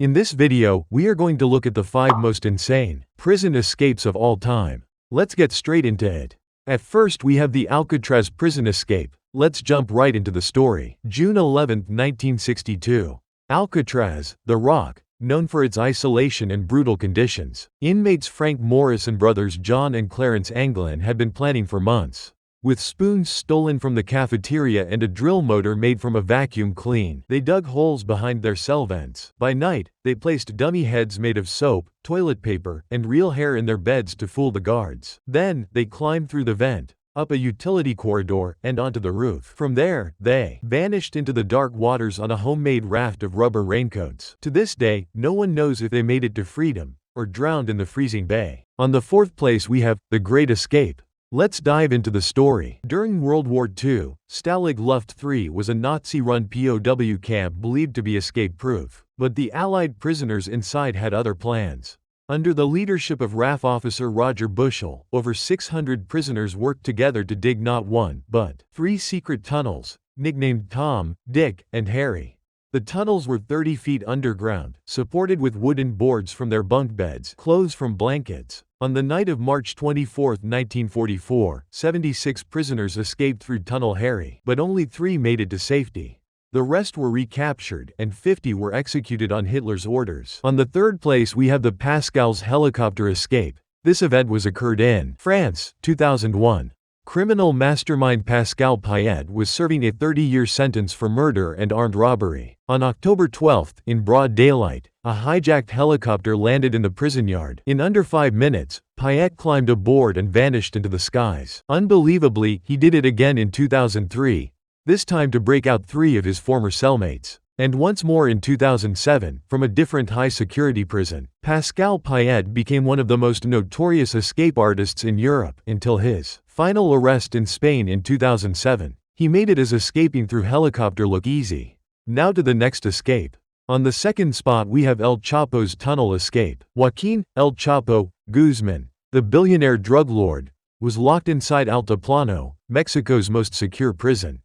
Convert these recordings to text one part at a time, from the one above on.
In this video, we are going to look at the 5 most insane prison escapes of all time. Let's get straight into it. At first we have the Alcatraz prison escape. Let's jump right into the story. June 11, 1962. Alcatraz, the Rock, known for its isolation and brutal conditions. Inmates Frank Morris and brothers John and Clarence Anglin had been planning for months. With spoons stolen from the cafeteria and a drill motor made from a vacuum clean, they dug holes behind their cell vents. By night, they placed dummy heads made of soap, toilet paper, and real hair in their beds to fool the guards. Then, they climbed through the vent, up a utility corridor, and onto the roof. From there, they vanished into the dark waters on a homemade raft of rubber raincoats. To this day, no one knows if they made it to freedom, or drowned in the freezing bay. On the 4th place we have The Great Escape. Let's dive into the story. During World War II, Stalag Luft 3 was a Nazi-run POW camp believed to be escape-proof, but the Allied prisoners inside had other plans. Under the leadership of RAF officer Roger Bushell, over 600 prisoners worked together to dig not one, but 3 secret tunnels, nicknamed Tom, Dick, and Harry. The tunnels were 30 feet underground, supported with wooden boards from their bunk beds, clothes from blankets. On the night of March 24, 1944, 76 prisoners escaped through Tunnel Harry, but only 3 made it to safety. The rest were recaptured, and 50 were executed on Hitler's orders. On the 3rd place we have the Pascals helicopter escape. This event was occurred in France, 2001. Criminal mastermind Pascal Payet was serving a 30-year sentence for murder and armed robbery. On October 12, in broad daylight, a hijacked helicopter landed in the prison yard. In under 5 minutes, Payet climbed aboard and vanished into the skies. Unbelievably, he did it again in 2003, this time to break out 3 of his former cellmates. And once more in 2007, from a different high-security prison. Pascal Payet became one of the most notorious escape artists in Europe until his final arrest in Spain in 2007. He made it as escaping through helicopter look easy. Now to the next escape. On the 2nd spot we have El Chapo's tunnel escape. Joaquin El Chapo Guzman, the billionaire drug lord, was locked inside Altiplano, Mexico's most secure prison.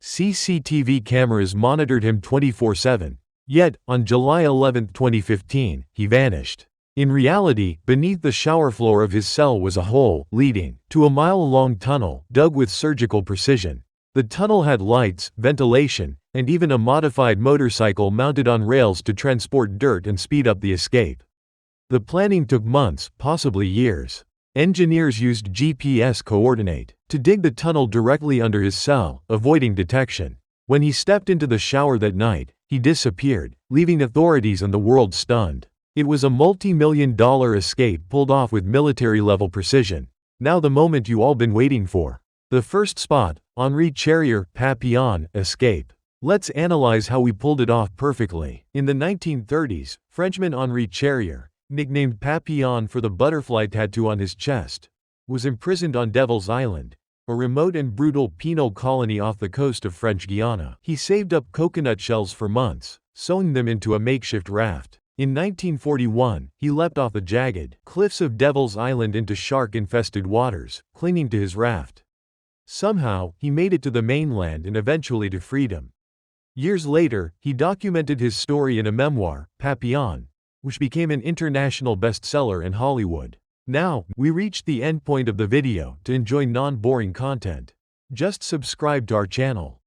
CCTV cameras monitored him 24/7. Yet, on July 11, 2015, he vanished. In reality, beneath the shower floor of his cell was a hole leading to a mile-long tunnel dug with surgical precision. The tunnel had lights, ventilation, and even a modified motorcycle mounted on rails to transport dirt and speed up the escape. The planning took months, possibly years. Engineers used GPS coordinate to dig the tunnel directly under his cell, avoiding detection. When he stepped into the shower that night, he disappeared, leaving authorities and the world stunned. It was a multi-million-dollar escape pulled off with military-level precision. Now the moment you all been waiting for. The 1st spot, Enri Charrière Papillon escape. Let's analyze how we pulled it off perfectly. In the 1930s, Frenchman Henri Charrière, nicknamed Papillon for the butterfly tattoo on his chest, was imprisoned on Devil's Island, a remote and brutal penal colony off the coast of French Guiana. He saved up coconut shells for months, sewing them into a makeshift raft. In 1941, he leapt off the jagged cliffs of Devil's Island into shark-infested waters, clinging to his raft. Somehow, he made it to the mainland and eventually to freedom. Years later, he documented his story in a memoir, Papillon, which became an international bestseller in Hollywood. Now, we reached the end point of the video. To enjoy non-boring content, just subscribe to our channel.